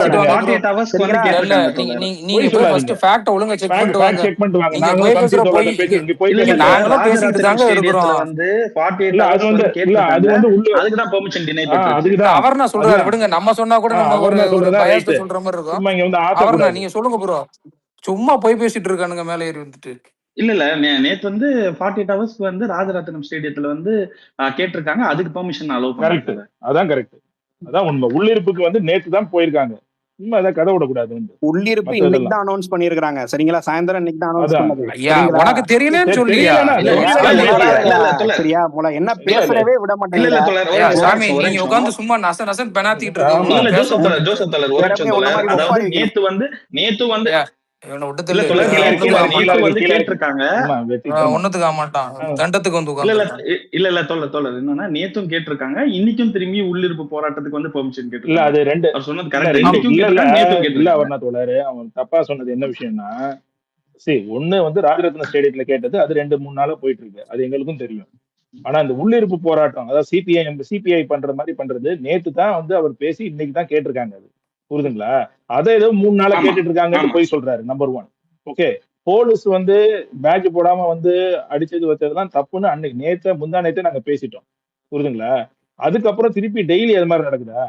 48 ஹவர்ஸ்க்கு வந்து கேட்டிருக்காங்க தோழர். நீங்க போய் ஃபர்ஸ்ட் ஃபேக்ட் ஒழுங்கா செக் பண்ணிட்டு வாங்க. நீங்க போய் பேசுற போய் நாங்களும் பேசிட்டு தாங்க இருக்கிறோம். வந்து 48 ஹவர்ஸ் வந்து கேட்டிருக்காங்க. அதுக்கு தான் பெர்மிஷன் டினை பண்ணிருக்கு. அவர்னா சொல்றாரு விடுங்க, நம்ம சொன்னா கூட நம்ம ஒரு பயஸ்ட் சொல்ற மாதிரி இருக்கும். அவர்னா நீங்க சொல்லுங்க ப்ரோ, சும்மா போய் பேசிட்டு இருக்கானுங்க மேல ஏறி வந்துட்டு. இல்ல நேத்து வந்து 48 ஹவர்ஸ்க்கு வந்து ராஜரத்னம் ஸ்டேடியத்துல வந்து கேட்டிருக்காங்க. அதுக்கு பெர்மிஷன் அலோவ் பண்ணாங்க. அதான் கரெக்ட், அதான் உண்மை. உள்ளிருப்புக்கு வந்து நேத்து தான் போயிருக்காங்க. சும்மா அத கதை விடக்கூடாது. உள்ளிருப்பு இன்னைக்கு தான் அனௌன்ஸ் பண்ணிருக்காங்க. சரிங்களா, சாயந்தரம் இன்னைக்கு தான் அனௌன்ஸ் பண்ணது. ஐயா உனக்கு தெரியலன்னு சொல்லியா? சரியா மூல என்ன பேசவே விட மாட்டேங்க சாமி. நீங்க உட்கார்ந்து சும்மா நச நசன் பெனாத்திட்டு இருக்கீங்க. ஜோசப் தலர் அதாவது நேத்து வந்து ஒண்ணுத்துக்கு மாட்டான், தண்டத்துக்கு வந்து இல்ல தோழர் என்னன்னா நேத்தும் கேட்டிருக்காங்க, இன்னைக்கும் திரும்பி உள்ளிருப்பு போராட்டத்துக்கு வந்து பெர்மிஷன் கேட்டு. அது ரெண்டு சொன்னது கரெக்ட் இல்ல. அவர் நான் தோழர் அவன் தப்பா சொன்னது என்ன விஷயம்னா, சரி ஒண்ணு வந்து ராஜரத்ன ஸ்டேடியத்துல கேட்டது, அது 2-3 நாளா போயிட்டு இருக்கு, அது எங்களுக்கும் தெரியும். ஆனா இந்த உள்ளிருப்பு போராட்டம், அதாவது சிபிஐ பண்ற மாதிரி பண்றது நேத்து தான் வந்து அவர் பேசி இன்னைக்கு தான் கேட்டிருக்காங்க. அது புரியுதுங்களா? அதை ஏதோ 3 நாளா கேட்டுட்டு இருக்காங்கன்னு போய் சொல்றாரு. நம்பர் 1. ஓகே, போலீஸ் வந்து பேட்ஜ் போடாம வந்து அடிச்சது வச்சதுதான் தப்புன்னு அன்னைக்கு முந்தா நேத்தே நாங்க பேசிட்டோம். புரியுதுங்களா? அதுக்கப்புறம் திருப்பி டெய்லி அது மாதிரி நடக்குதா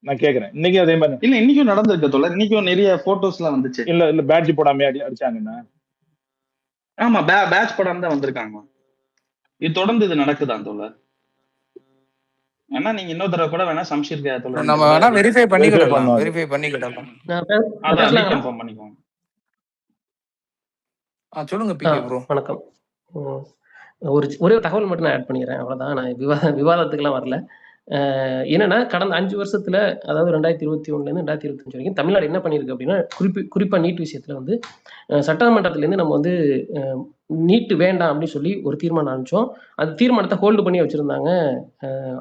நான் கேக்குறேன். இன்னைக்கு அதே மாதிரி இல்ல, இன்னைக்கும் நடந்திருக்கு தோழர். இன்னைக்கும் நிறைய போட்டோஸ்லாம் வந்துச்சு. இல்ல பேட்ஜ் போடாம அடிச்சாங்கன்னா. ஆமா, பேட்ஜ் போடாம தான் வந்திருக்காங்க. இது தொடர்ந்து இது நடக்குதான் தோழர். ஏன்னா நீங்க இன்னொரு தடவை கூட வேணா சம்ஷீர் நம்ம வேணா வெரிஃபை பண்ணிக்கிடலாம். அதான் கன்ஃபார்ம் பண்ணிக்கோங்க. சொல்லுங்க பிகே ப்ரோ. வணக்கம். ஒரே தகவல் மட்டும் நான் ஆட் பண்ணிக்கிறேன், அவ்வளவுதான். நான் விவாதத்துக்குலாம் வரல. என்னன்னா கடந்த 5 வருஷத்துல, அதாவது 2021 2025 வரைக்கும் தமிழ்நாடு என்ன பண்ணிருக்கு அப்படின்னா, குறிப்பா நீட் விஷயத்துல வந்து சட்டமன்றத்துல இருந்து நம்ம வந்து நீட் வேண்டாம் அப்படின்னு சொல்லி ஒரு தீர்மானம் அனுப்பிச்சோம். அந்த தீர்மானத்தை ஹோல்டு பண்ணி வச்சிருந்தாங்க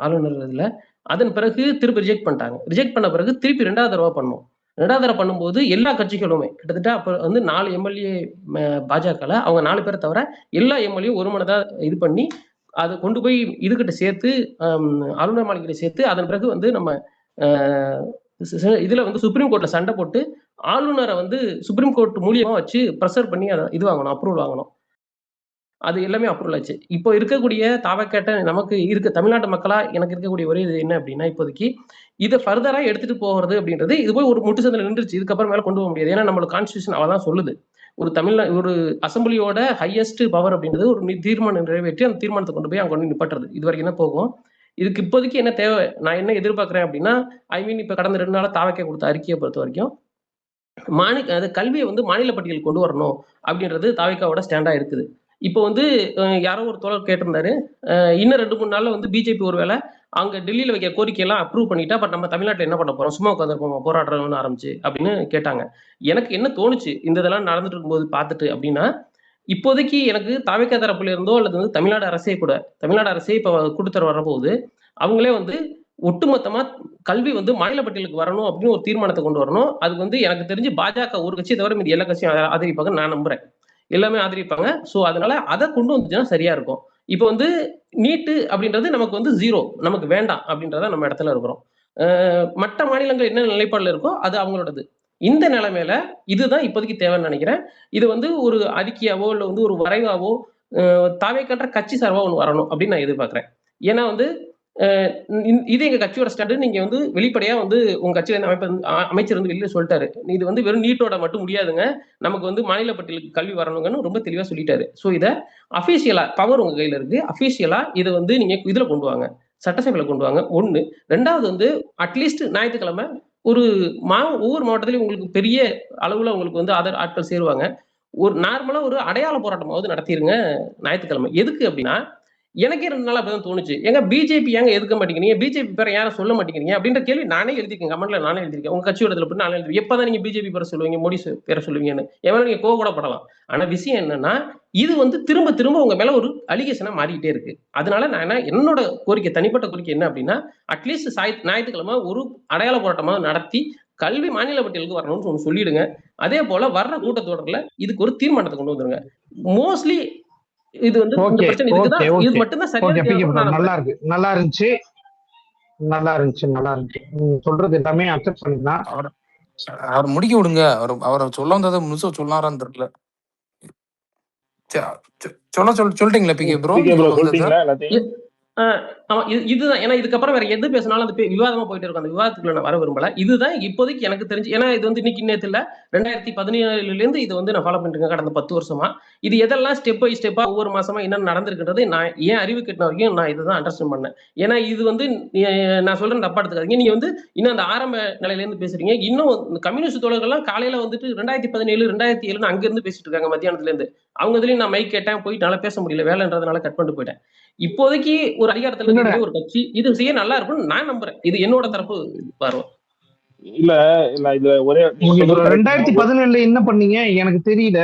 ஆளுநர் இதுல. அதன் பிறகு திருப்பி ரிஜெக்ட் பண்ணிட்டாங்க. ரிஜெக்ட் பண்ண பிறகு திருப்பி 2வது தடவை பண்ணோம். 2வது தடவை பண்ணும்போது எல்லா கட்சிகளுமே கிட்டத்தட்ட அப்ப வந்து 4 எம்எல்ஏ பாஜகல, அவங்க 4 பேரை தவிர எல்லா எம்எல்ஏ ஒரு மனதா இது பண்ணி அதை கொண்டு போய் இதுகிட்ட சேர்த்து, ஆளுநர் மாளிகையில சேர்த்து, அதன் பிறகு வந்து நம்ம இதுல வந்து சுப்ரீம் கோர்ட்ல சண்டை போட்டு ஆளுநரை வந்து சுப்ரீம் கோர்ட் மூலியமா வச்சு ப்ரெஷர் பண்ணி அதை இது வாங்கணும், அப்ரூவல் வாங்கணும். அது எல்லாமே அப்ரூவல் ஆச்சு. இப்போ இருக்கக்கூடிய தாவக்கேட்ட நமக்கு இருக்க தமிழ்நாட்டு மக்களா எனக்கு இருக்கக்கூடிய ஒரே இது என்ன அப்படின்னா, இப்போதைக்கு இதை ஃபர்தரா எடுத்துட்டு போகிறது அப்படின்றது இது போய் ஒரு முட்டு சந்தில நின்றுச்சு. இதுக்கப்புறம் மேல கொண்டு போக முடியாது. ஏன்னா நம்மளோட கான்ஸ்டியூஷன் அவதான் சொல்லுது, ஒரு அசம்பிளியோட ஹையஸ்ட் பவர் அப்படின்றது ஒரு தீர்மானம் நிறைவேற்றி அந்த தீர்மானத்தை கொண்டு போய் அங்க கொண்டு நிப்பாட்டுறது. இது வரைக்கும் என்ன போகும். இதுக்கு இப்போதைக்கு என்ன தேவை, நான் என்ன எதிர்பார்க்கிறேன் அப்படின்னா, இப்ப கடந்த 2 நாளா தாவக்கே கொடுத்த அறிக்கையை பொறுத்த வரைக்கும் கல்வியை வந்து மாநில பட்டியல் கொண்டு வரணும் அப்படின்றது தாவக்காவோட ஸ்டாண்டா இருக்குது. இப்போ வந்து யாரோ ஒரு தோழர் கேட்டிருந்தாரு, இன்னும் 2-3 நாள்ல வந்து பிஜேபி ஒருவேளை அங்க டெல்லியில வைக்கிற கோரிக்கையெல்லாம் அப்ரூவ் பண்ணிட்டா, பட் நம்ம தமிழ்நாட்டில் என்ன பண்ண போறோம், சும்மா உட்காந்துருப்போம் போராடுறோம்னு ஆரம்பிச்சு அப்படின்னு கேட்டாங்க. எனக்கு என்ன தோணுச்சு இந்த இதெல்லாம் நடந்துட்டு இருக்கும்போது பார்த்துட்டு அப்படின்னா, இப்போதைக்கு எனக்கு தாவக்கா தரப்புல இருந்தோ அல்லது வந்து தமிழ்நாடு அரசே இப்ப கொடுத்துட்டு வரப்போகுது, அவங்களே வந்து ஒட்டுமொத்தமா கல்வி வந்து மாநில பட்டியலுக்கு வரணும் அப்படின்னு ஒரு தீர்மானத்தை கொண்டு வரணும். அது வந்து எனக்கு தெரிஞ்சு பாஜக ஒரு கட்சியை தவிர மீதி எல்லா கட்சியும் ஆதரிப்பாங்க நான் நம்புறேன். எல்லாமே ஆதரிப்பாங்க. ஸோ அதனால அதை கொண்டு வந்துச்சுன்னா சரியா இருக்கும். இப்போ வந்து நீட்டு அப்படின்றது நமக்கு வந்து 0, நமக்கு வேண்டாம் அப்படின்றத நம்ம இடத்துல இருக்கிறோம். மற்ற மாநிலங்கள் என்ன நிலைப்பாடுல இருக்கோ அது அவங்களோடது. இந்த நிலைமையில இதுதான் இப்போதைக்கு தேவைன்னு நினைக்கிறேன். இது வந்து ஒரு அறிக்கையாவோ இல்லை வந்து ஒரு வரைவாவோ தாவேக்கான்ற கட்சி சார்பா ஒன்று வரணும் அப்படின்னு நான் எதிர்பார்க்கிறேன். ஏன்னா வந்து இது எங்க கட்சியோட ஸ்டாண்டு. நீங்க வந்து வெளிப்படையா வந்து உங்க கட்சியில அமைச்சர் வந்து வெளியில சொல்லிட்டாரு, இது வந்து வெறும் நீட்டோட மட்டும் முடியாதுங்க, நமக்கு வந்து மாநில பட்டியலுக்கு கல்வி வரணுங்கன்னு ரொம்ப தெளிவா சொல்லிட்டாரு. ஸோ இதை அபிஷியலா பவர் உங்க கையில இருக்கு, அபிஷியலா இதை வந்து நீங்க இதுல கொண்டு வாங்க, சட்டசபையில கொண்டு வாங்க. 1. 2வது வந்து அட்லீஸ்ட் ஞாயிற்றுக்கிழமை ஒரு ஒவ்வொரு மாவட்டத்திலையும் உங்களுக்கு பெரிய அளவுல உங்களுக்கு வந்து ஆட்கள் சேருவாங்க. ஒரு நார்மலா ஒரு அடையாள போராட்டமாவது நடத்திருங்க ஞாயிற்றுக்கிழமை. எதுக்கு அப்படின்னா, எனக்கே 2 நாள் அப்படிதான் தோணுச்சு, எங்க பிஜேபி ஏங்க எதுக்க மாட்டேங்கிறீங்க, பிஜேபி பேரை யாரும் சொல்ல மாட்டேங்கிறீங்க அப்படின்ற கேள்வி நானே எழுதிருக்கேன், கமெண்ட்ல நானே எழுதிருக்கேன். உங்க கட்சியோட போய் நானே எழுதி, எப்பதான் நீங்க பிஜேபி பேரை சொல்லுவீங்க, மோடி பேரை சொல்லுவீங்கன்னு எவனா நீங்க கோவப்படலாம். ஆனா விஷயம் என்னன்னா, இது வந்து திரும்ப திரும்ப உங்க மேல ஒரு அலிகேஷனா மாறிக்கிட்டே இருக்கு. அதனால நான் என்னோட கோரிக்கை, தனிப்பட்ட கோரிக்கை என்ன அப்படின்னா, அட்லீஸ்ட் ஞாயிற்றுக்கிழமை ஒரு அடையாள போராட்டமா நடத்தி கல்வி மாநில பட்டியலுக்கு வரணும்னு ஒன்று சொல்லிடுங்க. அதே போல வர்ற கூட்டத்தொடர்ல இதுக்கு ஒரு தீர்மானத்தை கொண்டு வந்துருங்க. மோஸ்ட்லி இது வந்து இது மட்டும் தான் சரியா. நல்லா இருந்துச்சு சொல்றது எல்லாமே அக்செப்ட் பண்ணிக்கலாம். அவர் முடிக்க விடுங்க. அவரை சொல்ல வந்ததை முழுசா சொன்னாரான்னு தெரியல. சொல்லிட்டீங்களா பிகே ப்ரோ? பிகே ப்ரோ சொல்ல வந்தது சொல்லிட்டீங்களா எல்லாத்தையும்? ஆமா இதுதான். ஏன்னா இதுக்கப்புறம் வேற எது பேசினாலும் அது விவாதமா போயிட்டு இருக்கும். அந்த விவாதத்துக்குள்ள நான் வர விரும்பல. இதுதான் இப்போதைக்கு எனக்கு தெரிஞ்சு. ஏன்னா இது வந்து இன்னைக்கு நேத்து இல்ல, 2017 இது வந்து நான் ஃபாலோ பண்ணிட்டு இருக்கேன் கடந்த 10 வருஷமா. இது எதெல்லாம் ஸ்டெப் பை ஸ்டெப்பா ஒவ்வொரு மாசமா என்னென்ன நடந்திருக்குன்றது நான் ஏன் அறிவு கட்டின வரைக்கும் நான் இதுதான் அண்டர்ஸ்டாண்ட் பண்ணேன். ஏன்னா இது வந்து நான் சொல்றேன் தப்பா எடுத்துக்காதீங்க. நீங்க வந்து இன்னும் அந்த ஆரம்ப நிலையில இருந்து பேசுறீங்க. இன்னும் கம்யூனிஸ்ட் தோழர்கள்லாம் காலையில வந்துட்டு 2017 2007 அங்க இருந்து பேசிட்டு இருக்காங்க மத்தியானத்துல இருந்து. அவங்க இதுலயும் நான் மைக் கேட்டேன், போயிட்டு என்னால பேச முடியல வேலைன்றதுனால கட் பண்ணிட்டு போயிட்டேன். இப்போதைக்கு ஒரு அதிகாரத்துல இருக்கக்கூடிய ஒரு கட்சி இது செய்ய நல்லா இருக்கும்னு நான் நம்புறேன். இது என்னோட தரப்பு பார்வை. இல்ல இல்ல இதுல ஒரே 2017 என்ன பண்ணீங்க எனக்கு தெரியல.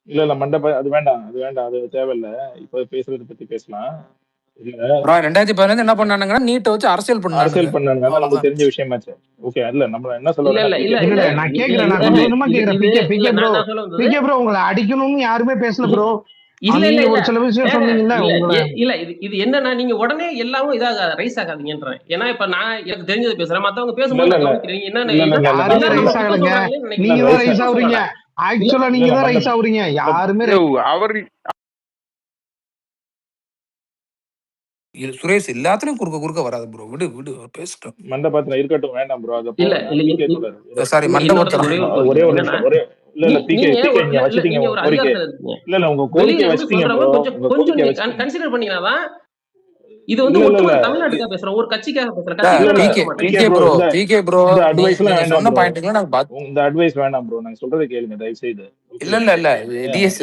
இல்ல மண்டப அது வேண்டாம் அது தேவையில்ல. இப்ப பேசுறத பத்தி பேசலாம். இல்ல 2015 என்ன பண்ணானுங்கன்னா நீட்டை வச்சு அரசியல் பண்ணானுங்க. நமக்கு தெரிஞ்ச விஷயமாச்சு. ஓகே இல்ல நம்ம என்ன இல்ல நான் கேக்குறேன், நான் கொஞ்சம் கொஞ்சமா கேக்குறேன். பிகே ப்ரோ உங்களை அடிக்கணும்னு யாருமே பேசல ப்ரோ. ஒரு சில விஷயம் சொன்னீங்கல்ல. இல்ல இது என்னன்னா நீங்க உடனே எல்லாரும் இதாக ரைஸ் ஆகாதீங்கன்றேன். ஏன்னா இப்ப நான் எனக்கு தெரிஞ்சதை பேசுறேன், மத்தவங்க பேசும்போது நீங்க தான் ரைஸ் ஆகுறீங்க. ஆக்சுவலா நீங்க தான் ரைஸ் ஆகுறீங்க. யாருமே சுரேஷ் எல்லாத்துலயும் குறுக்க வராது ப்ரோ. விடு பேசிட்டோம். மண்டபத்துல இருக்கட்டும், வேண்டாம் ப்ரோ. அது இல்ல சாரி மண்டபத்துல ஒரே ஒரு நிமிஷம் இல்ல பிகே நீங்க வச்சிட்டீங்க கோரிக்கை. இல்ல உங்க கோரிக்கை வச்சிட்டீங்க ப்ரோ. உங்க கோரிக்கை வச்சிட்டீங்க கன்சிடர் பண்ணீங்கனாதான் இது வந்து ஒட்டுமொத்த தமிழ்நாட்டுக்காக பேசுறோம், ஒரு கட்சிக்காக பேசுறேன். பிகே ப்ரோ இந்த அட்வைஸ்லாம் வேண்டாம். சொன்ன பாயிண்ட்ல நான் இந்த அட்வைஸ் வேண்டாம் ப்ரோ. நான் சொல்றதை கேளுங்க தயவு செய்து. இல்ல டிஎஸ்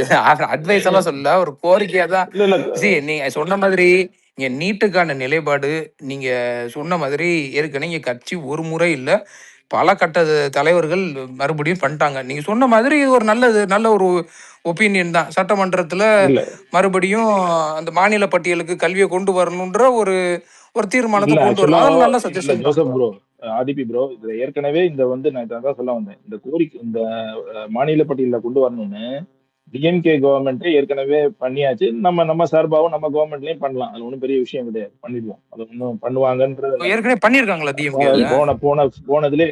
அட்வைஸ் எல்லாம் சொல்ல, ஒரு கோரிக்கையா தான். நீங்க சொன்ன மாதிரி இங்க நீட்டுக்கான நிலைப்பாடு நீங்க சொன்ன மாதிரி ஏற்கனவே இங்க கட்சி ஒரு முறை இல்ல பல கட்ட தலைவர்கள் மறுபடியும் பண்ணிட்டாங்க. நீங்க சொன்ன மாதிரி இது ஒரு நல்ல ஒரு ஒப்பீனியன் தான். சட்டமன்றத்துல மறுபடியும் அந்த மாநில பட்டியலுக்கு கல்வியை கொண்டு வரணும்ன்ற ஒரு தீர்மானத்தை கொண்டு வரணும். நல்ல சஜஷன் ஜோசப் ப்ரோ, ஆதிபி ப்ரோ. இதுல ஏற்கனவே இந்த வந்து நான் இதான் சொல்ல வந்தேன். இந்த கோரிக்கை இந்த மாநில பட்டியல கொண்டு வரணும்னு டிஎம்கே கவர்மெண்ட் ஏற்கனவே பண்ணியாச்சு. நம்ம சார்பாவும் நம்ம கவர்மெண்ட்லயும் பண்ணலாம். அது ஒன்றும் பெரிய விஷயம் கிடையாது. பண்ணிடுவோம். அது ஒன்றும் பண்ணுவாங்கன்றது ஏற்கனவே பண்ணிருக்காங்களா டிஎம்கே? போனதுல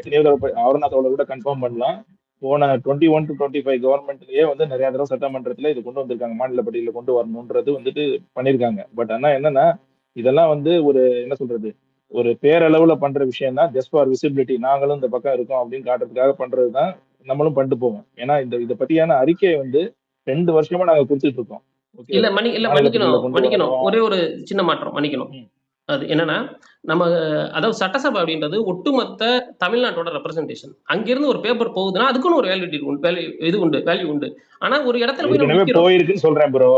அவர்நாத்தோட கூட கன்ஃபார்ம் பண்ணலாம். போன 21 to 25 கவர்மெண்ட்லயே வந்து நிறைய தடவை சட்டமன்றத்துல இது கொண்டு வந்திருக்காங்க. மாநில பட்டியல கொண்டு வரணும்ன்றது வந்துட்டு பண்ணிருக்காங்க. பட் ஆனா என்னன்னா இதெல்லாம் வந்து ஒரு என்ன சொல்றது, ஒரு பேரளவுல பண்ற விஷயம் தான். ஜஸ்ட் ஃபார் விசிபிலிட்டி, நாங்களும் இந்த பக்கம் இருக்கோம் அப்படின்னு காட்டுறதுக்காக பண்றதுதான். நம்மளும் பண்ணிட்டு போவோம். ஏன்னா இத பத்தியான அறிக்கையை வந்து 2 வருஷமா நாங்க கொடுத்துட்டு இருக்கோம். இல்ல மன்னிக்கணும், ஒரே ஒரு சின்ன மாற்றம் மன்னிக்கணும். அது என்னன்னா நம்ம அதாவது சட்டசபை அப்படின்றது ஒட்டுமொத்த தமிழ்நாட்டோட ரெப்ரசன்டேஷன். அங்கிருந்து ஒரு பேப்பர் போகுதுன்னா அதுக்குன்னு ஒரு வேல்யூ உண்டு. ஆனா ஒரு இடத்துல போயிருக்குன்னு சொல்றேன் ப்ரோ.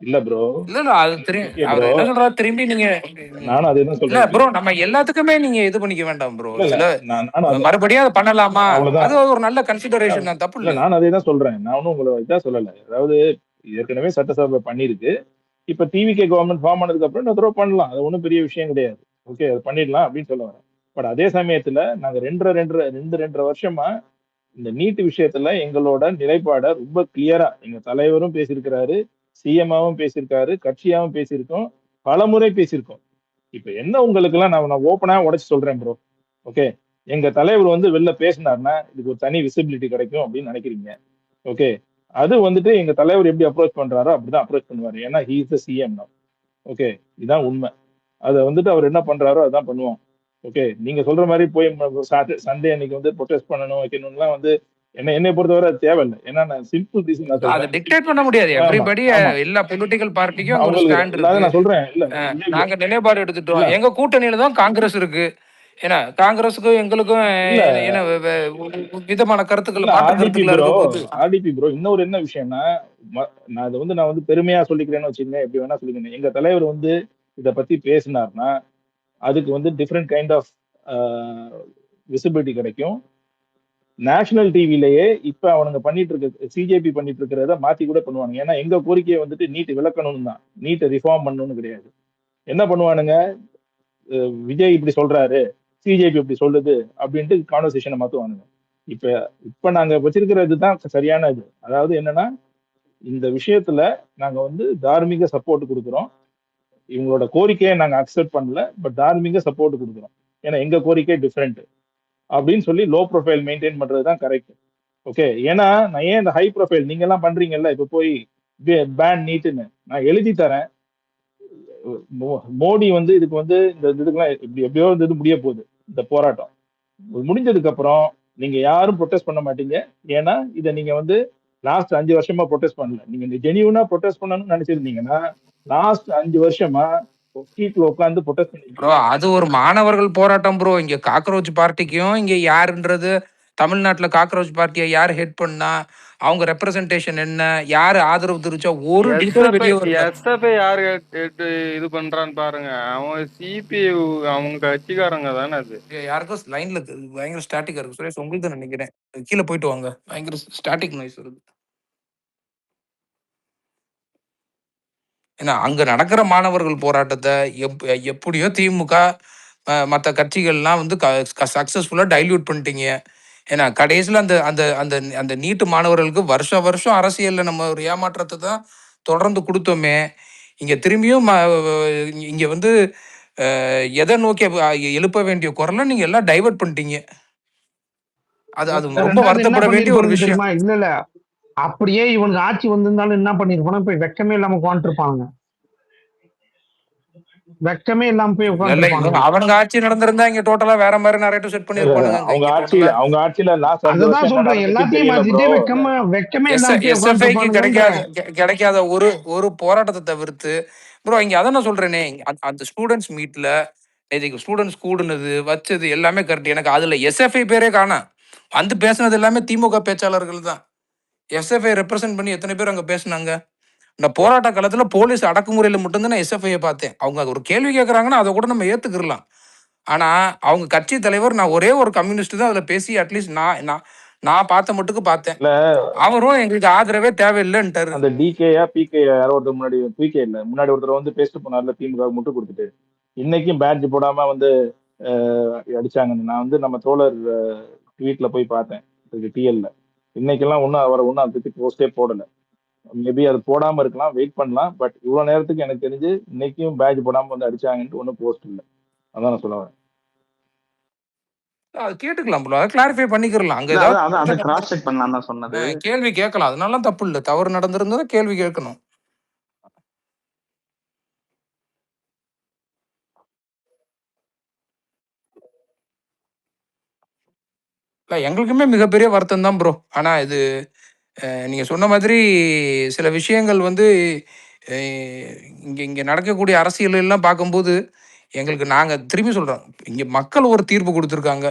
இல்ல ப்ரோ, இல்ல அது தெரியும். அவர் என்ன சொல்றாரு திரும்பி நீங்க நானும் அதே தான் சொல்றேன். இல்ல ப்ரோ, நம்ம எல்லாத்துக்குமே நீங்க இது பண்ணிக்க வேண்டாம் ப்ரோ. மறுபடியும் அதை பண்ணலாமா, அது ஒரு நல்ல கன்சிடரேஷன் தான், தப்பு இல்ல. நானும் அதே தான் சொல்றேன். நான் ஒன்னும் உங்களை இதான் சொல்லல. அதாவது ஏற்கனவே சட்டசபை பண்ணிருக்கு. இப்ப டிவிகே கவர்மெண்ட் ஃபார்ம் ஆனதுக்கு அப்புறம் இன்னொரு பண்ணலாம். அது ஒன்றும் பெரிய விஷயம் கிடையாது. ஓகே, அது பண்ணிடலாம் அப்படின்னு சொல்ல வரேன். பட் அதே சமயத்துல நாங்க 2.5 வருஷமா இந்த நீட் விஷயத்துல எங்களோட நிலைப்பாட ரொம்ப கிளியரா எங்க தலைவரும் பேசியிருக்கிறாரு, சிஎம்ஆவும் பேசியிருக்காரு, கட்சியாவும் பேசியிருக்கோம், பல முறை பேசியிருக்கோம். இப்ப என்ன உங்களுக்கு எல்லாம் நான் ஓப்பனா உடைச்சு சொல்றேன் ப்ரோ. ஓகே, எங்க தலைவர் வந்து வெளில பேசினார்னா இதுக்கு ஒரு தனி விசிபிலிட்டி கிடைக்கும் அப்படின்னு நினைக்கிறீங்க. ஓகே, அது வந்துட்டு எங்க தலைவர் எப்படி அப்ரோச் பண்றாரோ அப்படிதான் அப்ரோச் பண்ணுவாரு. ஏன்னா ஹி இஸ் தி சிஎம் நவ. ஓகே, இதான் உண்மை. அதை வந்துட்டு அவர் என்ன பண்றாரோ அதான் பண்ணுவோம். ஓகே, நீங்க சொல்ற மாதிரி போய் சண்டே அன்னைக்கு வந்து ப்ரொடெஸ்ட் பண்ணணும் வைக்கணும்லாம் வந்து என்னை பொறுத்தவரை அது தேவையில்லை. ஏன்னா நான் சிம்பிள் ரீசன் அதை டிக்டேட் பண்ண முடியாது. எவ்ரிபடி எல்லா பொலிட்டிக்கல் பார்ட்டிக்கும் ஒரு ஸ்டாண்ட் இருக்கு. நான் சொல்றேன், இல்ல நாங்க நிலைப்பாடு எடுத்துட்டோம். எங்க கூட்டணியில தான் காங்கிரஸ் இருக்கு. ஏன்னா காங்கிரஸுக்கும் எங்களுக்கும் விதமான கருத்துக்கள். ஆர்டிபி ப்ரோ, இன்னொரு என்ன விஷயம்னா நான் வந்து பெருமையா சொல்லிக்கிறேன்னு வச்சுக்கோங்க, எப்படி வேணா சொல்லிக்கிறேன். எங்க தலைவர் வந்து இத பத்தி பேசினார்னா அதுக்கு வந்து டிஃப்ரெண்ட் கைண்ட் ஆஃப் விசிபிலிட்டி கிடைக்கும். நேஷனல் டிவிலேயே இப்ப அவனுங்க பண்ணிட்டு இருக்க சிஜேபி பண்ணிட்டு இருக்கிறத மாத்தி கூட பண்ணுவாங்க. ஏன்னா எங்க கோரிக்கையை வந்துட்டு நீட் விளக்கணும்னு தான், நீட்டை ரிஃபார்ம் பண்ணணும்னு கிடையாது. என்ன பண்ணுவானுங்க, விஜய் இப்படி சொல்றாரு, சிஜேபி இப்படி சொல்லுது அப்படின்ட்டு கான்வர்சேஷனை மாத்துவானுங்க. இப்ப நாங்க வச்சிருக்கிறது தான் சரியான இது. அதாவது என்னன்னா இந்த விஷயத்துல நாங்க வந்து தார்மீக சப்போர்ட் கொடுக்குறோம். இவங்களோட கோரிக்கையை நாங்க அக்செப்ட் பண்ணல, பட் தார்மீக சப்போர்ட் கொடுக்குறோம். ஏன்னா எங்க கோரிக்கை டிஃப்ரெண்ட். அப்படின்னு சொல்லி லோ ப்ரொஃபைல் மெயின்டைன் பண்றதுதான் கரெக்ட். ஓகே, ஏன்னா நான் ஏன் இந்த ஹை ப்ரொஃபைல் நீங்க எல்லாம் பண்றீங்கல்ல, இப்ப போய் பேன் நீட்டுன்னு நான் எழுதி தரேன். மோடி வந்து இதுக்கு வந்து இந்த இதுக்கெல்லாம் எப்படியோ இது முடிய போகுது இந்த போராட்டம். முடிஞ்சதுக்கு அப்புறம் நீங்க யாரும் ப்ரொடெஸ்ட் பண்ண மாட்டீங்க. ஏன்னா இதை நீங்க வந்து லாஸ்ட் 5 வருஷமா ப்ரொடெஸ்ட் பண்ணல. நீங்க ஜெனியூனா ப்ரொடெஸ்ட் பண்ணணும்னு நினைச்சிருந்தீங்கன்னா லாஸ்ட் 5 வருஷமா ஸ்ட்ரீட்ல உட்காந்து ப்ரொடெஸ்ட் ப்ரோ பண்ணிருக்கீங்க. அது ஒரு மாணவர்கள் போராட்டம் ப்ரோ. இங்க காக்ரோச் பார்ட்டிக்கும் இங்க யாருன்றது, தமிழ்நாட்டுல காக்ரோச் பார்ட்டியை யார் ஹெட் பண்ணா, அவங்க ரெப்ரசன்டேஷன் என்ன, யாரு ஆதரவு தெரிவிச்சா, ஒரு டீட்டெயில் வெளியே வரல. எஸ்எஃப்ஐ யாரு இது பண்றான்னு பாருங்க. அவங்க சிபிஐ அவங்க கட்சிக்காரங்க தானே அது. யாருக்கும் லைன்ல பயங்கர ஸ்டாட்டிக்கா இருக்கு சுரேஷ், உங்களுக்கு நினைக்கிறேன். கீழே போயிட்டு வாங்க, பயங்கர ஸ்டாட்டிக் நாய்ஸ் வருது. ஏன்னா அங்க நடக்கிற மாணவர்கள் போராட்டத்தை எப்படியோ திமுக மற்ற கட்சிகள்லாம் வந்து சக்சஸ்ஃபுல்லா டைல்யூட் பண்ணிட்டீங்க. ஏன்னா கடைசியில் அந்த அந்த அந்த அந்த நீட்டு மாணவர்களுக்கு வருஷம் அரசியல்ல நம்ம ஒரு ஏமாற்றத்தை தான் தொடர்ந்து கொடுத்தோமே. இங்க திரும்பியும் இங்க வந்து எதை நோக்கி எழுப்ப வேண்டிய குரலை நீங்க எல்லாம் டைவர்ட் பண்ணிட்டீங்க. அது அது ரொம்ப வருத்தப்பட வேண்டிய ஒரு விஷயம். இல்ல இல்ல, அப்படியே இவனுக்கு ஆட்சி வந்திருந்தாலும் என்ன பண்ணிருப்பானு போய் வெக்கமே இல்லாம உட்காந்துருப்பாங்க. வெக்கமே இல்லாம போய் உட்காந்துருப்பாங்க. அவங்க ஆட்சி நடந்திருந்தா இங்க டோட்டலா வேற மாதிரி நரேட்டிவ் செட் பண்ணிருப்பானுங்க. அவங்க ஆட்சியில அதுதான் சொல்றேன், எல்லாத்தையும் மாத்திட்டே வெக்கமே எஸ்எஃப்ஐக்கு கிடைக்காத ஒரு போராட்டத்தை தவிர்த்து ப்ரோ இங்க அதான் நான் சொல்றேனே, அந்த ஸ்டூடெண்ட்ஸ் மீட்ல இதுக்கு ஸ்டூடெண்ட்ஸ் கூடுனது வச்சது எல்லாமே கரெக்ட். எனக்கு அதுல எஸ்எஃப்ஐ பேரே காணா. வந்து பேசுனது எல்லாமே திமுக பேச்சாளர்கள் தான். எஸ்எஃப்ஐ ரெப்ரசென்ட் பண்ணி எத்தனை பேர் அங்க பேசினாங்க? இந்த போராட்ட காலத்துல போலீஸ் அடக்குமுறையில மட்டும்தான் நான் எஸ்எஃப்ஐயை பார்த்தேன். அவங்க ஒரு கேள்வி கேட்கறாங்கன்னா அதை கூட நம்ம ஏத்துக்கிடலாம். ஆனா அவங்க கட்சி தலைவர் நான் ஒரே ஒரு கம்யூனிஸ்ட் தான் அதுல பேசி அட்லீஸ்ட் நான் பார்த்த மட்டுக்கு பார்த்தேன். அவரும் எங்களுக்கு ஆதரவே தேவையில்லைன்ட்டாரு. அந்த டிகேயா பிகேயா யாரோ ஒருத்தர் முன்னாடி பிகே இல்ல முன்னாடி ஒருத்தர் வந்து பேசிட்டு போனார்ல திமுக முட்டு கொடுத்துட்டு, இன்னைக்கும் பேட்ஜ் போடாம வந்து அடிச்சாங்கன்னு நான் வந்து நம்ம தோழர் ட்வீட்ல போய் பார்த்தேன் டிஎல்ல. இன்னைக்கெல்லாம் அவரை ஒன்னும் அதை பத்தி போஸ்டே போடல. மேபி அது போடாம இருக்கலாம், வெயிட் பண்ணலாம். பட் இவ்வளவு நேரத்துக்கு எனக்கு தெரிஞ்சு இன்னைக்கும் பேட்ஜ் போடாம வந்து அடிச்சாங்கன்ட்டு ஒன்னும் போஸ்ட் இல்லை. அதான் நான் சொல்ல வரேன். அது கேட்டுக்கலாம் ப்ரோ, அதை கிளாரிஃபை பண்ணிக்கலாம். அங்க ஏதாவது கிராஸ் செக் பண்ணலாம் தான் சொன்னது. கேள்வி கேட்கலாம், அதனால தப்பு இல்லை. தவறு நடந்திருந்தா கேள்வி கேட்கணும். எங்களுக்குமே மிகப்பெரிய வருத்தம் தான் ப்ரோ. ஆனா இது நீங்க சொன்ன மாதிரி சில விஷயங்கள் வந்து இங்க நடக்கக்கூடிய அரசியல் எல்லாம் பார்க்கும்போது எங்களுக்கு நாங்க திரும்பி சொல்றோம், இங்க மக்கள் ஒரு தீர்ப்பு கொடுத்துருக்காங்க.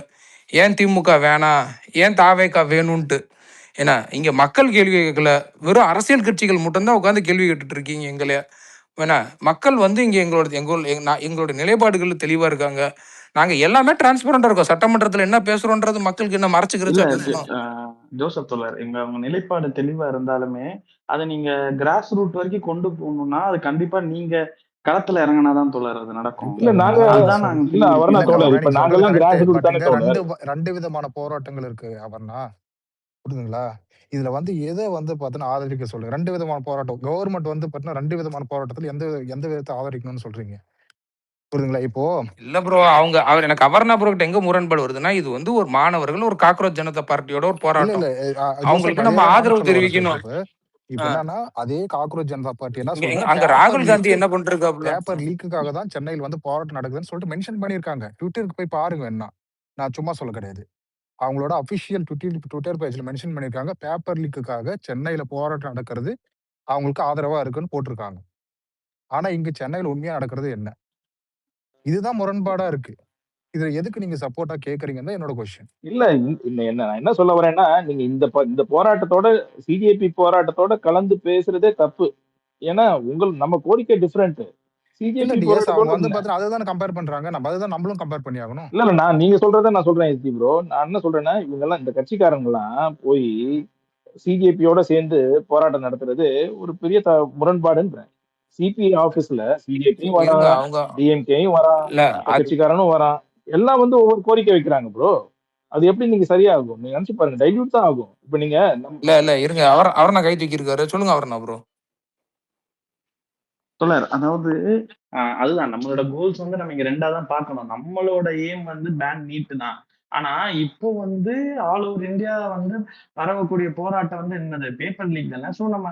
ஏன் திமுக வேணாம், ஏன் தாவேகா வேணும்ன்ட்டு. ஏன்னா இங்க மக்கள் கேள்வி கேட்கல, வெறும் அரசியல் கட்சிகள் மட்டும்தான் உட்காந்து கேள்வி கேட்டுட்டு இருக்கீங்க எங்களையா. வேணா மக்கள் வந்து இங்க எங்களோட நிலைப்பாடுகள் தெளிவா இருக்காங்க. நாங்க எல்லாமே டிரான்ஸ்பரண்டா இருக்கோம். சட்டமன்றத்துல என்ன பேசுறோன்றது மக்களுக்கு என்ன மறைச்சுக்கிறோம். ஜோசப் தோழர், அவங்க நிலைப்பாடு தெளிவா இருந்தாலுமே அதை நீங்க கிராஸ் ரூட் வரைக்கும் கொண்டு போகணும்னா அது கண்டிப்பா நீங்க களத்துல இறங்கினாதான் தோழர் அது நடக்கும். ரெண்டு விதமான போராட்டங்கள் இருக்கு அவர்னா, புரியுதுங்களா? இதுல வந்து எதை வந்து பாத்தீங்கன்னா ஆதரிக்க சொல்லுங்க. 2 விதமான போராட்டம். கவர்மெண்ட் வந்து பாத்தீங்கன்னா 2 விதமான போராட்டத்துல எந்த விதத்தை ஆதரிக்கணும்னு சொல்றீங்க, புரியுதுங்களா? இப்போ இல்ல ப்ரோ, அவர் எனக்கு அவர்னா ப்ரோ கிட்ட எங்க முரண்பாடு வருதுன்னா, இது வந்து ஒரு மாணவர்கள் ஒரு காக்ரோச் ஜனதா பார்ட்டியோட ஒரு போராட்டம். அவங்களுக்கு நம்ம ஆதரவு தெரிவிக்கணும். இப்ப என்னன்னா அதே காக்ரோச் ஜனதா பார்ட்டி என்ன சொல்றாங்க, அங்க ராகுல் காந்தி என்ன பண்றாங்க, பேப்பர் லீக்குக்காக தான் சென்னையில் வந்து போராட்டம் நடக்குதுன்னு சொல்லிட்டு மென்ஷன் பண்ணிருக்காங்க. ட்விட்டருக்கு போய் பாருங்க, என்ன நான் சும்மா சொல்ல கிடையாது. அவங்களோட அபிஷியல் ட்விட்டர் பேஜ்ல மென்ஷன் பண்ணிருக்காங்க, பேப்பர் லீக்குக்காக சென்னையில போராட்டம் நடக்கிறது அவங்களுக்கு ஆதரவா இருக்குன்னு போட்டிருக்காங்க. ஆனா இங்க சென்னையில உண்மையா நடக்கிறது என்ன? இதுதான் முரண்பாடா இருக்கு. இதுல எதுக்கு நீங்க சப்போர்ட்டா கேக்குறீங்கன்னு என்னோட கொஸ்டின். இல்ல என்ன சொல்ல வரேன்னா, நீங்க இந்த போராட்டத்தோட சிஜேபி போராட்டத்தோட கலந்து பேசுறதே தப்பு. ஏன்னா நம்ம கோரிக்கை டிஃபரெண்ட். அதுதான் கம்பேர் பண்றாங்க, நம்ம அதுதான் நம்மளும் கம்பேர் பண்ணி ஆகணும். இல்ல நீங்க சொல்றதை நான் சொல்றேன் எஸ்டி ப்ரோ. நான் என்ன சொல்றேன்னா, இவங்க எல்லாம் இந்த கட்சிக்காரங்க எல்லாம் போய் சிஜேபியோட சேர்ந்து போராட்டம் நடத்துறது ஒரு பெரிய முரண்பாடுன்றேன். சிபிஐ ஆபீஸ்ல சிஜேபியும் வரான், டிஎம்கேயும் வரான், கட்சிக்காரனும் வரான், எல்லாம் வந்து ஒவ்வொரு கோரிக்கை வைக்கிறாங்க ப்ரோ. அது எப்படி நீங்க சரியாகும்? நீங்க நினைச்சு பாருங்க, டைல்யூட் தான் ஆகும். இப்ப நீங்க இல்ல இருங்க, அவர் நான் கை தூக்கி இருக்காரு, சொல்லுங்க அவர்னா ப்ரோ. தோழர், அதாவது அதுதான் நம்மளோட கோல்ஸ் வந்து நம்ம இங்க ரெண்டா தான் பார்க்கணும். நம்மளோட எய்ம் வந்து பேன் நீட் தான். ஆனா இப்போ வந்து ஆல் ஓவர் இந்தியா வந்து பரவக்கூடிய போராட்டம் வந்து என்னது பேப்பர் லீக் தானே. சோ நம்ம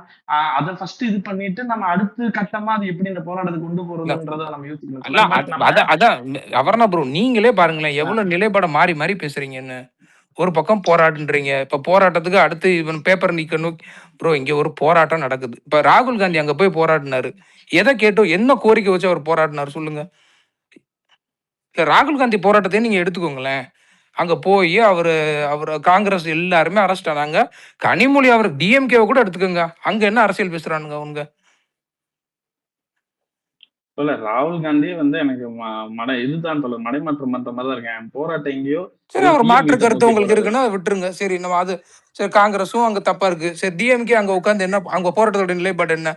அதை ஃபர்ஸ்ட் இது பண்ணிட்டு நம்ம அடுத்த கட்டமா அது எப்படி இந்த போராட்டத்தை கொண்டு போறதுன்றத நம்ம யோசிக்கணும் அதான் பட் நம்ம அதான் அவர்னா ப்ரோ நீங்களே பாருங்களேன் எவ்வளவு நிலைப்பாட மாறி மாறி பேசுறீங்கன்னு. ஒரு பக்கம் போராட்டன்றீங்க, இப்ப போராட்டத்துக்கு அடுத்து இவன் பேப்பர் நீக்கணும். ப்ரோ இங்க ஒரு போராட்டம் நடக்குது. இப்ப ராகுல் காந்தி அங்க போய் போராடினாரு, எதை கேட்டோம், என்ன கோரிக்கை வச்சு அவர் போராடினாரு சொல்லுங்க. இல்ல ராகுல் காந்தி போராட்டத்தையும் நீங்க எடுத்துக்கோங்களேன். அங்க போய் அவர் காங்கிரஸ் எல்லாருமே அரெஸ்ட் ஆனாங்க. கனிமொழி அவர் டிஎம்கேவை கூட எடுத்துக்கோங்க, அங்க என்ன அரசியல் பேசுறானுங்க அவங்க. இல்ல ராகுல் காந்தி வந்து எனக்கு இதுதான் சொல்ல மடைமாற்றம் பண்ற மாதிரி தான் இருக்கேன். போராட்டம் எங்கேயோ சரி, அவர் மாற்று கருத்து உங்களுக்கு இருக்குன்னா விட்டுருங்க. சரி நம்ம அது சரி, காங்கிரஸும் அங்க தப்பா இருக்கு. சரி டிஎம்கே அங்க உட்காந்து என்ன, அங்க போராட்டத்தோட நிலைப்பாடு என்ன?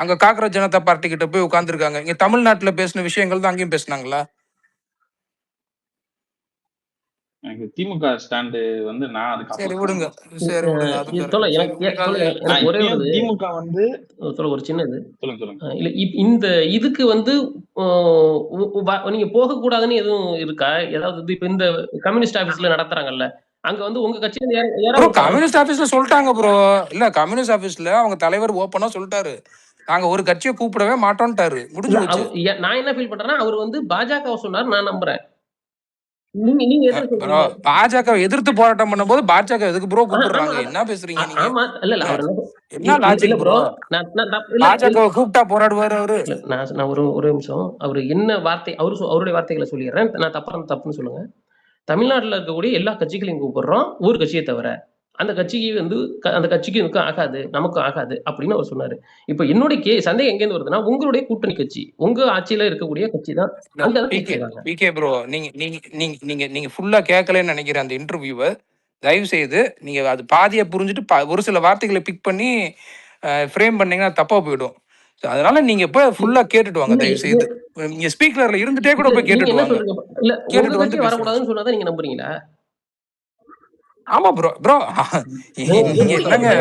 அங்க காங்கிரஸ் ஜனதா பார்ட்டி கிட்ட போய் உட்கார்ந்துருக்காங்க. இங்க தமிழ்நாட்டுல பேசின விஷயங்கள் தான் அங்கேயும் பேசினாங்களா? எனக்கு திமுக ஸ்டாண்டு வந்து நான் அதுக்கு சரி விடுங்க, சரி விடுங்க. அது ஒரே ஒரு திமுக வந்து ஒரு சின்ன இது சொல்லுங்க. இல்ல இந்த இதுக்கு வந்து நீங்க போக கூடாதுன்னு எதுவும் இருக்கா? ஏதாவது இப்ப இந்த கம்யூனிஸ்ட் ஆபீஸ்ல நடத்துறாங்கல்ல, அங்க வந்து உங்க கட்சியில கம்யூனிஸ்ட் ஆபீஸ்ல சொல்லிட்டாங்க ப்ரோ. இல்ல கம்யூனிஸ்ட் ஆபீஸ்ல அவங்க தலைவர் ஓப்பனா சொல்லிட்டாரு, நாங்க ஒரு கட்சியை கூப்பிடவே மாட்டோம்ட்டாரு. முடிஞ்சு போச்சு. நான் என்ன ஃபீல் பண்றேன்னா, அவர் வந்து பாஜக சொன்னார், நான் நம்புறேன். நீங்க பாஜக எதிர்த்து போராட்டம் பண்ணும்போது பாஜக எதுக்கு ப்ரோ கூப்பிடுறாங்க? என்ன பேசுறீங்க நீங்க? ஆமா இல்ல அவர் என்ன லாஜிக் ப்ரோ? பாஜக கூப்பிட்டா போராடுவாரு அவரு. நான் ஒரு நிமிஷம், அவரு என்ன வார்த்தை அவருடைய வார்த்தைகளை சொல்லிடுறேன். நான் தப்புன்னு சொல்லுங்க. தமிழ்நாட்டுல இருக்கக்கூடிய எல்லா கட்சிகளையும் கூப்பிடுறோம், ஒரு கட்சியை தவிர. அந்த கட்சிக்கு வந்து அந்த கட்சிக்கு எனக்கும் ஆகாது, நமக்கும் ஆகாது அப்படின்னு அவர் சொன்னாரு. இப்ப என்னுடைய சந்தேகம் எங்க இருந்து வருதுன்னா, உங்களுடைய கூட்டணி கட்சி, உங்க ஆட்சியில இருக்கக்கூடிய கட்சி தான் பிகே ப்ரோ. நீங்க ஃபுல்லா கேட்கலன்னு நினைக்கிறேன் அந்த இன்டர்வியூவை. தயவு செய்து நீங்க அது பாதியை புரிஞ்சுட்டு ஒரு சில வார்த்தைகளை பிக் பண்ணி ஃப்ரேம் பண்ணீங்கன்னா தப்பா போயிடும். அதனால நீங்க போய் ஃபுல்லா கேட்டுட்டு வாங்க தயவு செய்து. நீங்க ஸ்பீக்கர்ல இருந்துட்டே கூட போய் கேட்டுட்டு வாங்க. கேட்டுட்டு வந்து வரக்கூடாதுன்னு சொன்னாதான் நீங்க நம்புறீங்களா? ஆமா ப்ரோ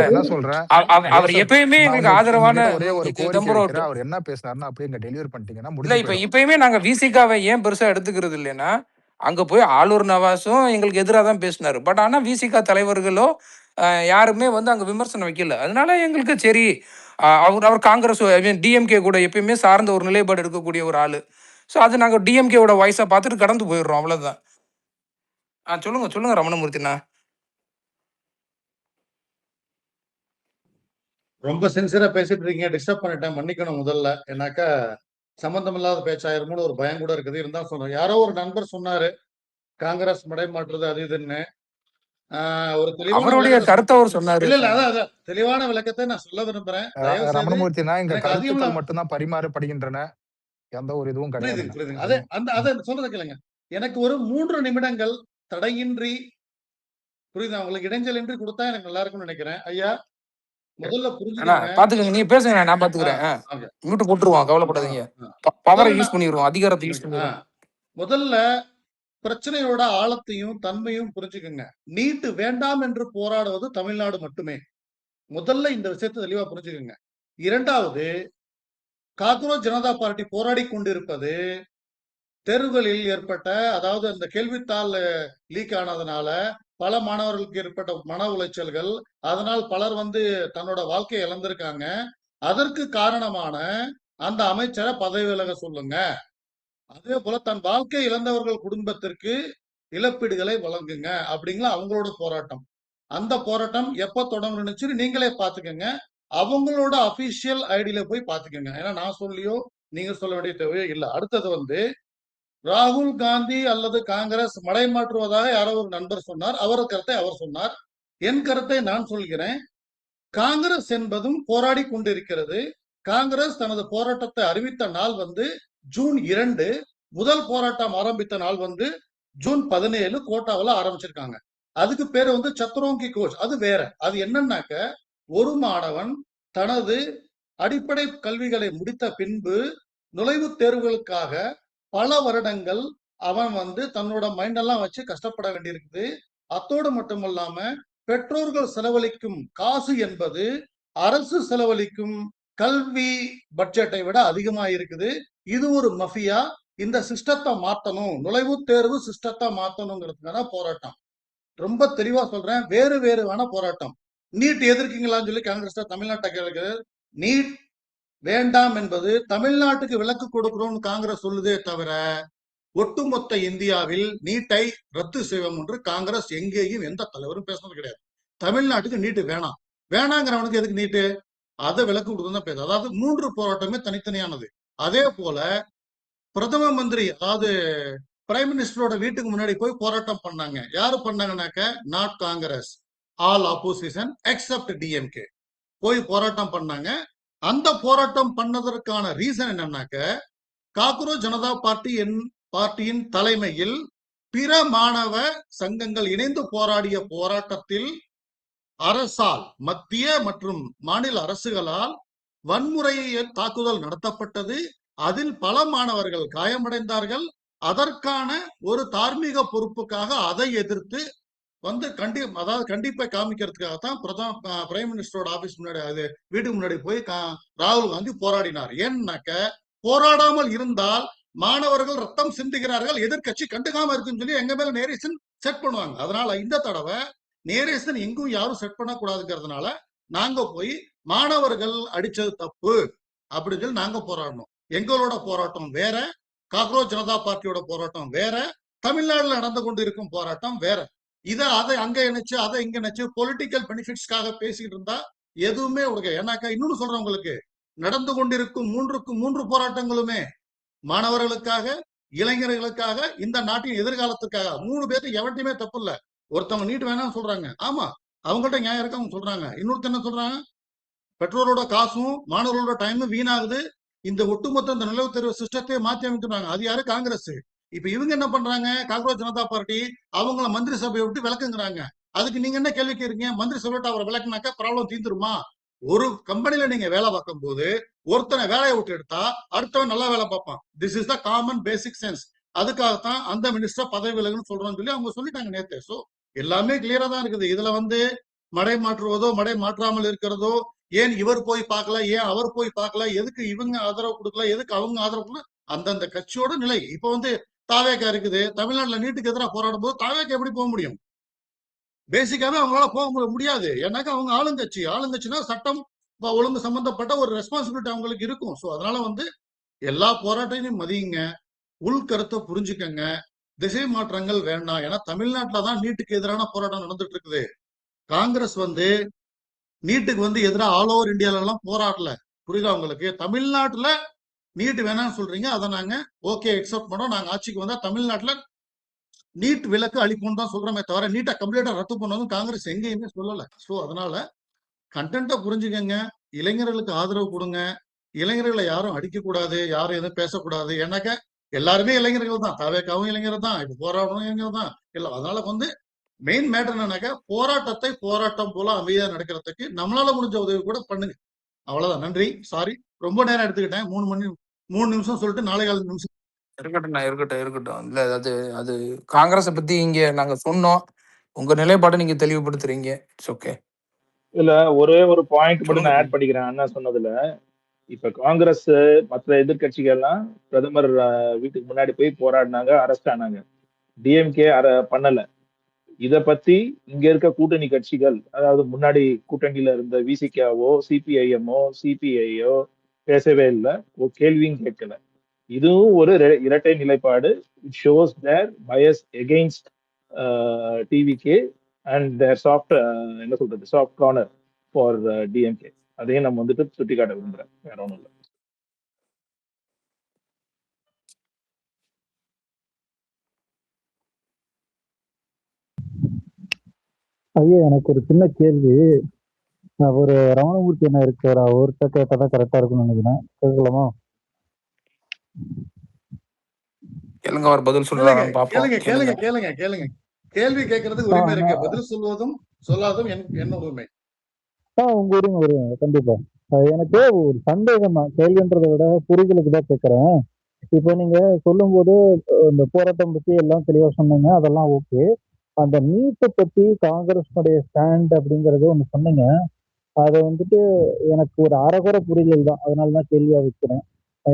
என்ன சொல்றேன், அவர் எப்பயுமே எங்களுக்கு ஆதரவான ஒரே ஒரு கோரிக்கை, அவர் என்ன பேசினாருன்னா அப்படியே இங்க டெலிவர் பண்ணிட்டீங்கன்னா இல்ல. இப்ப இப்பயுமே நாங்க விசிகாவை ஏன் பெருசா எடுத்துக்கிறது இல்லைன்னா, அங்க போய் ஆளூர் நவாஸும் எங்களுக்கு எதிராக தான் பேசினாரு. பட் ஆனா விசிகா தலைவர்களோ யாருமே வந்து அங்க விமர்சனம் வைக்கல. அதனால எங்களுக்கு சரி, அவர் காங்கிரஸ் டிஎம்கே கூட எப்பயுமே சார்ந்த ஒரு நிலைப்பாடு எடுக்கக்கூடிய ஒரு ஆளு. ஸோ அது நாங்க டிஎம்கேவோட வாய்ஸா பார்த்துட்டு கடந்து போயிடுறோம், அவ்வளவுதான். சொல்லுங்க ரமணமூர்த்தினா. ரொம்ப சின்சியரா பேசிட்டு இருக்கீங்க, டிஸ்டர்ப் பண்ணிட்டேன், மன்னிக்கணும் முதல்ல. ஏன்னாக்கா சம்பந்தமில்லாத பேச்சாயிருமோன்னு ஒரு பயம் கூட இருக்குது. இருந்தா சொல்றேன், யாரோ ஒரு நண்பர் சொன்னாரு காங்கிரஸ் மடைமாற்றுறது அது இதுன்னு. ஒரு தெளிவான கருத்தை அவர் சொன்னாரு. இல்ல அதான் தெளிவான விளக்கத்தை நான் சொல்ல விரும்புறேன். ரமணமூர்த்தினா இங்க கருத்துக்கள் மட்டும்தான் பரிமாறப்படுகின்றன, எந்த ஒரு இதுவும் கிடையாது. புரியுதுங்க. அதை சொல்றது கேளுங்க. எனக்கு ஒரு 3 நிமிடங்கள் தடையின்றி, புரியுதா உங்களுக்கு, இடைஞ்சலின்றி கொடுத்தா எனக்கு நல்லா இருக்கும்னு நினைக்கிறேன். ஐயா முதல்ல பாத்துக்கங்க, நீங்க பேசுங்க, நான் பாத்துக்கிறேன். மியூட் போட்டுருவோம், கவலைப்படாதீங்க. பவரை யூஸ் பண்ணிடுவோம், அதிகாரத்தை யூஸ் பண்ணிடுவோம். முதல்ல பிரச்சனையோட ஆழத்தையும் தன்மையும் புரிஞ்சுக்குங்க. நீட் வேண்டாம் என்று போராடுவது தமிழ்நாடு மட்டுமே. முதல்ல இந்த விஷயத்தை தெளிவா புரிஞ்சுக்குங்க. இரண்டாவது, காங்கிரஸ் ஜனதா பார்ட்டி போராடி கொண்டிருப்பது தேர்வுகளில் ஏற்பட்ட, அதாவது அந்த கேள்வித்தாள் லீக் ஆனதுனால பல மாணவர்களுக்கு ஏற்பட்ட மன உளைச்சல்கள், அதனால் பலர் வந்து தன்னோட வாழ்க்கையை இழந்திருக்காங்க. அதற்கு காரணமான அந்த அமைச்சரை பதவி விலக சொல்லுங்க. அதே போல தன் வாழ்க்கை இழந்தவர்கள் குடும்பத்திற்கு இழப்பீடுகளை வழங்குங்க அப்படிங்கிற அவங்களோட போராட்டம். அந்த போராட்டம் எப்ப தொடங்குனுச்சு நீங்களே பாத்துக்கோங்க. அவங்களோட அபிஷியல் ஐடியில போய் பாத்துக்கோங்க. ஏன்னா நான் சொல்லியோ நீங்க சொல்ல வேண்டிய தேவையோ இல்லை. அடுத்தது வந்து ராகுல் காந்தி அல்லது காங்கிரஸ் மடைமாற்றுவதாக யாரோ ஒரு நண்பர் சொன்னார். அவர் கருத்தை அவர் சொன்னார். என் கருத்தை நான் சொல்கிறேன். காங்கிரஸ் என்பதும் போராடி கொண்டிருக்கிறது. காங்கிரஸ் தனது போராட்டத்தை அறிவித்த நாள் வந்து ஜூன் 2. முதல் போராட்டம் ஆரம்பித்த நாள் வந்து ஜூன் 17 கோட்டாவில் ஆரம்பிச்சிருக்காங்க. அதுக்கு பேரு வந்து சத்ரோங்கி கோஷ். அது வேற. அது என்னன்னாக்க, ஒரு மாணவன் தனது அடிப்படை கல்விகளை முடித்த பின்பு நுழைவுத் தேர்வுகளுக்காக பல வருடங்கள் அவன் வந்து தன்னோட மைண்டெல்லாம் வச்சு கஷ்டப்பட வேண்டியிருக்குது. அத்தோடு மட்டுமல்லாம பெற்றோர்கள் செலவழிக்கும் காசு என்பது அரசு செலவழிக்கும் கல்வி பட்ஜெட்டை விட அதிகமா இருக்குது. இது ஒரு மஃபியா. இந்த சிஸ்டத்தை மாத்தணும், நுழைவுத் தேர்வு சிஸ்டத்தை மாத்தணுங்கிறதுக்கான போராட்டம். ரொம்ப தெளிவா சொல்றேன், வேறு வேறுவான போராட்டம். நீட் எதிர்க்கீங்களான்னு சொல்லி காங்கிரஸ் தமிழ்நாட்டை கேட்குது. நீட் வேண்டாம் என்பது தமிழ்நாட்டுக்கு விலக்கு கொடுக்கிறோம்னு காங்கிரஸ் சொல்லுதே தவிர ஒட்டுமொத்த இந்தியாவில் நீட்டை ரத்து செய்வோம் என்று காங்கிரஸ் எங்கேயும் எந்த தலைவரும் பேசுனது கிடையாது. தமிழ்நாட்டுக்கு நீட்டு வேணாம், வேணாங்கிறவனுக்கு எதுக்கு நீட்டு, அதை விலக்கு கொடுத்து தான் பேசு. அதாவது 3 போராட்டமே தனித்தனியானது. அதே போல பிரதம மந்திரி, அதாவது பிரைம் மினிஸ்டரோட வீட்டுக்கு முன்னாடி போய் போராட்டம் பண்ணாங்க. யாரு பண்ணாங்கன்னாக்க, not Congress, all opposition except DMK போய் போராட்டம் பண்ணாங்க. அந்த போராட்டம் பண்ணதற்கான ரீசன் என்னன்னாக்க, காக்ரோச் ஜனதா பார்ட்டியின் தலைமையில் பிற மாணவ சங்கங்கள் இணைந்து போராடிய போராட்டத்தில் அரசால், மத்திய மற்றும் மாநில அரசுகளால் வன்முறையை தாக்குதல் நடத்தப்பட்டது. அதில் பல மாணவர்கள் காயமடைந்தார்கள். அதற்கான ஒரு தார்மீக பொறுப்புக்காக அதை எதிர்த்து வந்து கண்டிப்பை காமிக்கிறதுக்காகத்தான் பிரைம் மினிஸ்டரோட ஆபீஸ் முன்னாடி, அது வீட்டுக்கு முன்னாடி போய் ராகுல் காந்தி போராடினார். ஏன்னாக்க, போராடாமல் இருந்தால் மாணவர்கள் ரத்தம் சிந்துகிறார்கள், எதிர்கட்சி கண்டுக்காம இருக்குன்னு சொல்லி எங்க மேல நேரேஷன் செட் பண்ணுவாங்க. அதனால இந்த தடவை நேரேஷன் எங்கும் யாரும் செட் பண்ணக்கூடாதுங்கிறதுனால நாங்க போய் மாணவர்கள் அடிச்சது தப்பு அப்படின்னு சொல்லி நாங்க போராடணும். எங்களோட போராட்டம் வேற, காக்ரோச் ஜனதா பார்ட்டியோட போராட்டம் வேற, தமிழ்நாடுல நடந்து கொண்டு இருக்கும் போராட்டம் வேற. அதை அங்க இணைச்சு அதை இங்க இணைச்சு பொலிட்டிக்கல் பெனிஃபிட்ஸ்க்காக பேசிக்கிட்டு இருந்தா எதுவுமே உனக்கு. ஏன்னாக்கா இன்னொன்னு சொல்றேன் உங்களுக்கு, நடந்து கொண்டிருக்கும் 3 போராட்டங்களுமே மாணவர்களுக்காக, இளைஞர்களுக்காக, இந்த நாட்டின் எதிர்காலத்துக்காக. 3 பேருக்கு எவட்டையுமே தப்பு இல்ல. ஒருத்தவங்க நீட் வேணாம்னு சொல்றாங்க, ஆமா அவங்கள்ட்ட நியாயம் இருக்கு, அவங்க சொல்றாங்க. இன்னொருத்த என்ன சொல்றாங்க, பெற்றோரோட காசும் மாணவர்களோட டைமும் வீணாகுது, இந்த ஒட்டுமொத்த இந்த நுழைவுத் தேர்வு சிஸ்டத்தை மாத்தி அமைக்கிறாங்க. அது யாரு, காங்கிரஸ். இப்ப இவங்க என்ன பண்றாங்க, காக்ரோச் ஜனதா பார்ட்டி, அவங்கள மந்திரி சபையை விட்டு விளக்குங்கிறாங்க. அதுக்கு நீங்க என்ன கேள்வி கேட்கறீங்க, மந்திரி சபை விட்டு அவரை விளக்குனாக்கா ப்ராப்ளம் தீர்ந்துருமா? ஒரு கம்பெனில நீங்க வேலை பார்க்கும் போது ஒருத்தனை வேலையை விட்டு எடுத்தா அடுத்தவன் நல்லா வேலை பார்ப்பான். This is the common basic sense. அதுக்காகத்தான் அந்த மினிஸ்டர் பதவி விலகுன்னு சொல்றோம்னு சொல்லி அவங்க சொல்லிட்டாங்க நேத்து. சோ எல்லாமே கிளியரா தான் இருக்குது. இதுல வந்து மடை மாற்றுவதோ மடை மாற்றாமல் இருக்கிறதோ, ஏன் இவர் போய் பார்க்கல, ஏன் அவர் போய் பார்க்கல, எதுக்கு இவங்க ஆதரவு கொடுக்கல, எதுக்கு அவங்க ஆதரவு கொடுக்கல, அந்தந்த கட்சியோட நிலை. இப்ப வந்து தாவேக்கா இருக்குது, தமிழ்நாட்டுல நீட்டுக்கு எதிராக போராடும் போது தாவேக்கா எப்படி போக முடியும்? பேசிக்காவே அவங்களால போக முடியாது. ஏன்னாக்கா அவங்க ஆளுங்கட்சினா சட்டம் ஒழுங்கு சம்பந்தப்பட்ட ஒரு ரெஸ்பான்சிபிலிட்டி அவங்களுக்கு இருக்கும். சோ அதனால வந்து எல்லா போராட்டையும் மதியுங்க, உள்கருத்தை புரிஞ்சுக்கங்க, திசை மாற்றங்கள் வேண்டாம். ஏன்னா தமிழ்நாட்டுலதான் நீட்டுக்கு எதிரான போராட்டம் நடந்துட்டு இருக்குது. காங்கிரஸ் வந்து நீட்டுக்கு வந்து எதிராக ஆல் ஓவர் இந்தியால எல்லாம் போராடல, புரியுதா உங்களுக்கு? தமிழ்நாட்டுல நீட் வேணாம்னு சொல்றீங்க, அதை நாங்க ஓகே எக்ஸெப்ட் பண்ணோம். நாங்க ஆட்சிக்கு வந்தா தமிழ்நாட்டுல நீட் விலக்கு அளிப்போம் தான் சொல்றோமே தவிர நீட்டை கம்ப்ளீட்டா ரத்து பண்ணதும் காங்கிரஸ் எங்கேயுமே சொல்லல. சோ அதனால கண்டென்ட்டை புரிஞ்சுக்கங்க, இளைஞர்களுக்கு ஆதரவு கொடுங்க. இளைஞர்களை யாரும் அடிக்க கூடாது, யாரும் எதுவும் பேசக்கூடாது. ஏன்னாக்க எல்லாருமே இளைஞர்கள் தான், தாவேக்காவும் இளைஞர் தான், இப்ப போராடணும் இளைஞர் தான் இல்ல. அதனால வந்து மெயின் மேட்டர் என்னன்னாக்க, போராட்டத்தை போராட்டம் போல அமைதியா நடக்கிறதுக்கு நம்மளால முடிஞ்ச உதவி கூட பண்ணுங்க. அவ்வளவுதான். நன்றி. சாரி, ரொம்ப நேரம் எடுத்துக்கிட்டேன். 3 நிமிஷம் சொல்லிட்டு 4 நிமிஷம். இருக்கட்டும். இல்ல அது காங்கிரஸை பத்தி இங்க நாங்க சொன்னோம், உங்க நிலைப்பாட்டை நீங்க தெளிவுபடுத்துறீங்க. It's okay. இல்ல, ஒரே ஒரு பாயிண்ட் மட்டும் நான் ஆட் பண்ணிக்கிறேன் அண்ணா சொன்னதுல. இப்ப காங்கிரஸ் மற்ற எதிர்கட்சிகள்லாம் பிரதமர் வீட்டுக்கு முன்னாடி போய் போராடினாங்க, அரெஸ்ட் ஆனாங்க. டிஎம்கே பண்ணல. இத பத்தி இங்க இருக்க கூட்டணி கட்சிகள், அதாவது முன்னாடி கூட்டணியில இருந்த விசிகாவோ சிபிஐஎம்மோ சிபிஐயோ பேசவே இல்லை, ஒரு கேள்வியும் கேட்கல. இதுவும் ஒரு இரட்டை நிலைப்பாடு. It shows their bias against TVK and their soft, என்ன சொல்றது, சாஃப்ட் கார்னர் ஃபார் டிஎம்கே. அதையும் நம்ம வந்துட்டு சுட்டிக்காட்ட விரும்புறேன், வேற ஒன்றும் இல்லை. ஐயா, எனக்கு ஒரு சின்ன கேள்வி. ஒரு ரமணமூர்த்தி என்ன இருக்கிற அவர்கிட்ட கேட்டாதான் கரெக்டா இருக்கும்னு நினைக்கிறேன். கேட்கலாமா? கேளுங்க, அவர் பதில் சொல்றாங்க. கேளுங்க. கேள்வி கேட்கறதுக்கு உரிமை இருக்கு, பதில் சொல்வதும் சொல்லாதும் என்ன உரிமை. உங்க உரிமை கண்டிப்பா. எனக்கு ஒரு சந்தேகம் தான், கேள்வின்றதை விட புரிதலுக்கு தான் கேட்கறேன். இப்ப நீங்க சொல்லும் போது இந்த போராட்டம் பத்தி எல்லாம் தெளிவா சொன்னீங்க, அதெல்லாம் ஓகே. அந்த நீட்டை பத்தி காங்கிரஸுடைய ஸ்டாண்ட் அப்படிங்கறது ஒண்ணு சொன்னீங்க. அதை வந்துட்டு எனக்கு ஒரு அரைகுறை புரிதல் தான், அதனாலதான் கேள்வியா வைக்கிறேன்.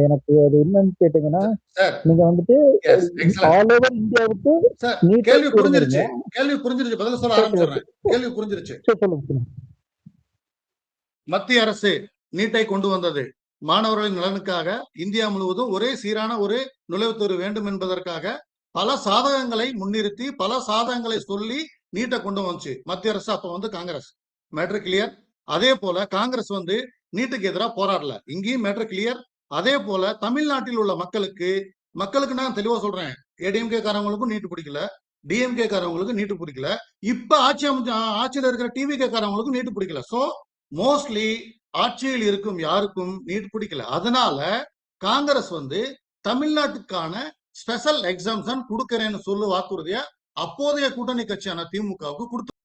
எனக்கு அது என்னன்னு கேட்டீங்கன்னா, சார் நீங்க வந்துட்டு எஸ் எக்ஸலன்ட் ஆல் ஓவர் இந்தியாவுக்கு சார் நீட்டை கேள்வி கொடுங்கறீங்க. புரிஞ்சிருச்சு கேள்வி புரிஞ்சிருச்சு பதில் சொல்ல ஓகே, ஆரம்பிச்சிடுறேன் ஓகே. கேள்வி புரிஞ்சிருச்சு சரி, சொல்லுங்க, சொல்லுங்க. மத்திய அரசு நீட்டை கொண்டு வந்தது மாணவர்களின் நலனுக்காக இந்தியா முழுவதும் ஒரே சீரான ஒரு நுழைவுத் தேர்வு வேண்டும் என்பதற்காக பல சாதகங்களை முன்னிறுத்தி பல சாதகங்களை சொல்லி நீட்டை கொண்டு வந்துச்சு மத்திய அரசு. அப்ப வந்து காங்கிரஸ் மேட்ரு கிளியர். அதே போல காங்கிரஸ் வந்து நீட்டுக்கு எதிராக போராடல, இங்கேயும் மேட்ரு கிளியர். அதே போல தமிழ்நாட்டில் உள்ள மக்களுக்கு நான் தெளிவா சொல்றேன், ஏடிஎம்கே காரவங்களுக்கும் நீட்டு பிடிக்கல, டிஎம்கே காரவங்களுக்கு நீட்டு பிடிக்கல, இப்ப ஆட்சியில் இருக்கிற டிவிகே காரவங்களுக்கும் நீட்டு பிடிக்கல. சோ மோஸ்ட்லி ஆட்சியில் இருக்கும் யாருக்கும் நீட் பிடிக்கல. அதனால காங்கிரஸ் வந்து தமிழ்நாட்டுக்கான ஸ்பெஷல் எக்ஸாம்ஷன் கொடுக்கறேன்னு சொல்லு வாக்குறுதிய அப்போதைய கூட்டணி கட்சியான திமுகவுக்கு கொடுத்து